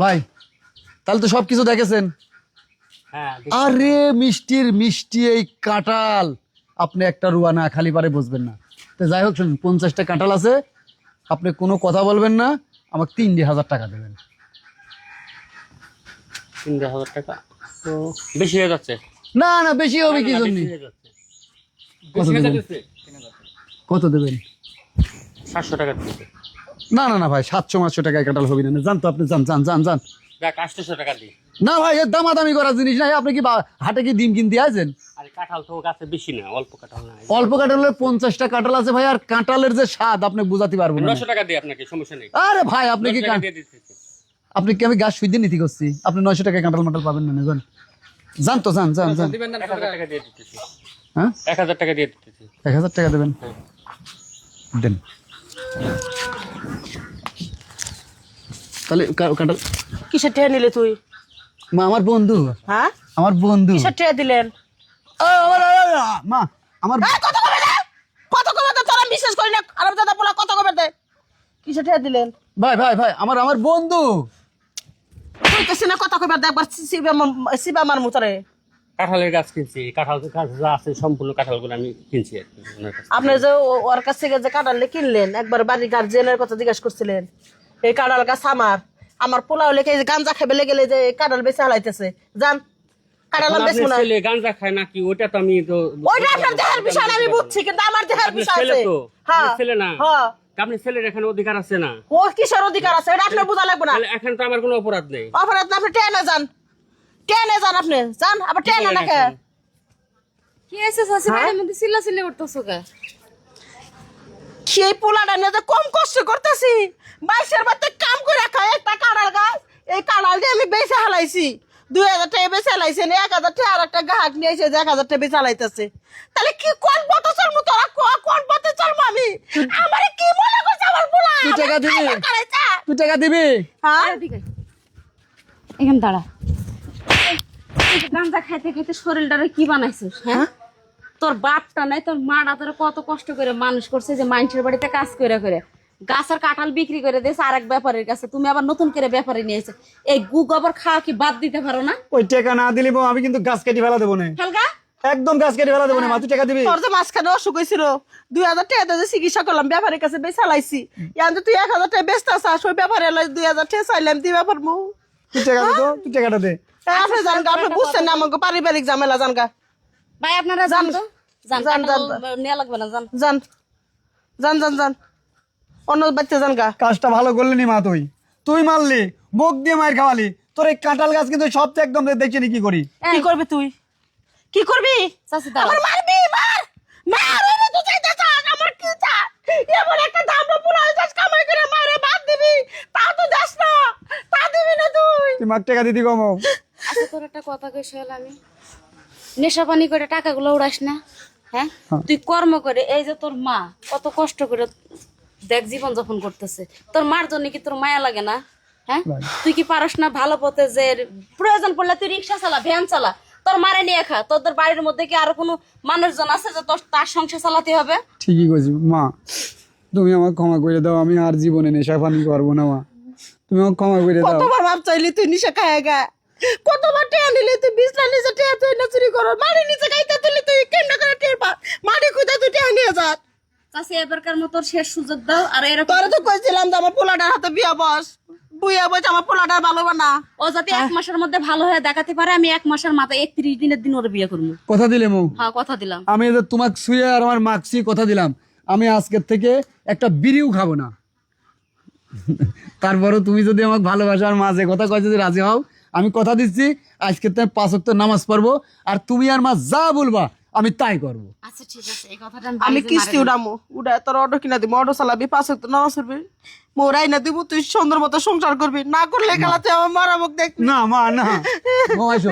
ভাই তাহলে তো সবকিছু দেখেছেন। হ্যাঁ আরে মিষ্টির মিষ্টি এই কাঁঠাল, আপনি একটা রুয়া না খালি পারে বসবেন না। তো যাই হোক শুনুন, 50টা কাঁঠাল আছে, আপনি কোনো কথা বলবেন না, আমাকে 3,000 টাকা দেবেন। 3,000 টাকা তো বেশি হয়ে যাচ্ছে। না না বেশি হবে কি জন্য? কত দেবেন? কত দেবেন? 700 টাকা দিতে। না না না ভাই, 700-500 টাকায় কাঁঠাল হবে না। জান তো আপনি, যান যান যান যান। দেখ 800 টাকা দিই। না ভাই, এর দামাদামি করার জিনিস নাই। আপনি কি হাটে কি ডিম কিনতে আছেন? আরে কাঁঠাল তো গাছে বেশি না, অল্প কাঁঠাল না। অল্প কাঁঠালের 50টা কাঁঠাল আছে ভাই, আর কাঁঠালের যে স্বাদ আপনি বুঝাতে পারবেন না। 900 টাকা দিই আপনাকে, সমস্যা নেই। আরে ভাই আপনি কি 900 টাকা দিয়ে দিতেছি। আপনি কি আমি গাছ সুইতে নীতি করছি? আপনি 900 টাকায় কাঁঠাল মাটাল পাবেন না। যান যান তো, যান যান যান। 1000 টাকা দিয়ে দিতেছি। হ্যাঁ 1000 টাকা দিয়ে দিতেছি। 1000 টাকা দেবেন? দেন তাহলে কাঁঠাল। কিসের টেয়া নিলে তুই? মা আমার বন্ধু, হ্যাঁ আমার বন্ধু। কিসের টেয়া দিলেন? মা আমার কত কবে দে, কত কবে দে, তোরা বিশ্বাস করি না। আরব দাদা বলা কত কবে দে, কিসের টেয়া দিলেন? ভাই ভাই ভাই আমার বন্ধু। কইতেছি না কত কবে দে, একবার সিবা আমার মুতরে। কাঁঠালের গাছ কিনছি, কাঁঠাল গাছ যা আছে সম্পূর্ণ কাঁঠালগুলো আমি কিনছি আর কি ওনার কাছে। আপনি যে ওর কাছ থেকে যে কাঁঠাল কিনলেন, একবার বাড়ির গার্জিয়ানের কথা জিজ্ঞাসা করছিলেন? এই কাঁঠাল গাছ আমার পোলাও লেগে গাঞ্জা খেবে গেলে যে কাঁঠাল বেঁচে হালাইতেছে। যান কাঁঠাল এখন বেচবো আপনার না। ছেলে গাঁজা খায় নাকি ওটা তো আমি তো ওইটা আপনার দেহের বিষয় না, আমি বুঝছি, কিন্তু আমার দেহের আপনার বিষয় ছেলে আছে। তো, হ্যাঁ আপনার ছেলে না। হ্যাঁ, আপনি ছেলের এখানে অধিকার আছে না? ও কিসের অধিকার আছে এটা আপনার বোঝা লাগবে না। তাহলে এখন তো আমার কোনো অপরাধ নেই। অপরাধ না, আপনি ট্রেনে যান, ট্রেনে যান, আপনি যান। আবার ট্রেনে না খেয়ে কি হয়েছে চাচি? বাড়ির মধ্যে চিল্লাচিল্লি করতেছো কে? সেই পোলাটা নিয়ে যে কম কষ্ট করতেছি, বাইশের বাড়িতে কাম করে খায় একটা কাঁড়াল গাছ। এই কাঁড়াল দিয়ে আমি বেঁচে হালাইছি, 2000 টাকা বেঁচে হালাইছি, 1000 টাকা আর একটা গ্রাহক নিয়ে এসে 1000 টাকা বেঁচে হালাইতেছে। তাহলে কি কোন পথে চলবো তোরা? কোন পথে চলবো আমি? আমার কি মনে করছে আমার পোলা? তুই টাকা দিবি? আমার খাইছে। তুই টাকা দিবি? হ্যাঁ এদিকে এখানে দাঁড়া। গাঁজা খাইতে খাইতে শরীরটারে কি বানাইছিস? হ্যাঁ, তোর বাপটা নাই, তোর মাটা তোর কত কষ্ট করে মানুষ করছে, যে মানুষের বাড়িতে কাজ করে করে গাছের কাঁঠাল বিক্রি করে দিয়েছে আরেক ব্যাপারীর কাছে। তুমি আবার নতুন করে ব্যাপারী নিয়েছে। এই গু গোবর খাওয়া কি বাদ দিতে পারো না? ওই টাকা না দিলি বউ, আমি কিন্তু গাছ কেটে ফেলা দেবো না। হালকা একদম গাছ কেটে ফেলা দেবো না। মা তুই টাকা দিবি? তোর যে মাঝখানে অসুখ হয়েছিল, 2000 টাকা দিয়ে চিকিৎসা করলাম, ব্যাপারের কাছে বেচে হালাইছি। ইয়ান তুই 1000 টাকা বেচতে চাস, ওই ব্যাপারে 2000 টাকা চাইলাম দিবা পারবো? তুই টাকা দে তো, তুই টাকাটা দে। আপনি জানগা, আপনি বুঝছেন না আমাকে পারিবারিক ঝামেলা। জানগা ভাই, আপনারা জান তো, জান জান, জান। নেওয়া লাগবে না, জান। জান জান জান জান, অন্য বাচ্চা জানগা। কাজটা ভালো করলি নি মা, তুই মারলি, মুখ দিয়ে মায়ের খাওয়ালি। তোর এই কাঁঠাল গাছ কিন্তু সবচেয়ে একদম দেখছি নি কি করি। কি করবি তুই? কি করবি? চাচি দাঁড়াও। আমার মারবি? মার মার, রে তুই চাইতে চাস আমার কি চাস? এমন একটা দামড়া পুরা হইছাস, কামাই করে মারে বাদ দিবি, তা তো দাস না, তা দিবি না তুই। তুই মার টাকা দিদি কম। আচ্ছা, তোর একটা কথা কই শোল, আমি নেশা পানি করে টাকাগুলো উড়াস না। হ্যাঁ, তুই কর্ম করে, এই যে তোর মা কত কষ্ট করে দেখ জীবন যাপন করতেছে, তোর মার জন্য কি তোর মায়া লাগে না? হ্যাঁ, তুই কি পারস না ভালো পথে, যে প্রয়োজন পড়লে তুই রিক্সা চালা, ভ্যান চালা, তোর মারে নিয়ে খা। তোদের বাড়ির মধ্যে কি আরো কোনো মানুষজন আছে যে তোর তার সংসার চালাতে হবে? ঠিকই কইছি মা, তুমি আমাকে ক্ষমা করে দাও। আমি আর জীবনে নেশা পানি করবো না মা, তুমি আমাকে ক্ষমা করে দাও। কতবার মাপ চাইলি তুই নিশা খায় গা, কতবার টেয়া নিলি তুই, বিছনা নিচে টেয়া তুই না চুরি করো, মাড়ি নিচে খাইতে তুলি তুই, কেমন করে টের পা মাড়ি খুঁজে তুই টেয়া নিয়ে যা। চাষি এবারকার মতো শেষ সুযোগ দাও। আর এরকম তোরা তো কইছিলাম যে আমার পোলাটার হাতে বিয়া বস, বুয়া বস, আমার পোলাটার ভালো বানা। ও যাতে 1 মাসের মধ্যে ভালো হয়ে দেখাতে পারে, আমি 1 মাসের মাথায় 31 দিনের দিন ওর বিয়ে করবো। কথা দিলে মৌ, হ্যাঁ, কথা দিলাম। আমি যে তোমাকে শুয়ে আর আমার মাকসি কথা দিলাম, আমি আজকের থেকে একটা বিড়িও খাবো না। তারপরও তুমি যদি আমাকে ভালোবাসার মাঝে কথা কয় যদি রাজি হও, আমি কথা দিচ্ছি আজকে তুমি 5 ওয়াক্ত নামাজ পড়বো, আর তুমি আর মা যা বলবা আমি তাই করবো। আচ্ছা ঠিক আছে, এই কথাটা আমি কিস্তি উড়ামু, উড়া তোর অটো কিনা দিব, অটো চালাবি, 5 ওয়াক্ত নামাজ পড়বি, মোরাই না দিব, তুই সুন্দর মতো সংসার করবি, না করলে গেলা তুই আমার মারা মুখ দেখবি। না মা না, মা আইসো।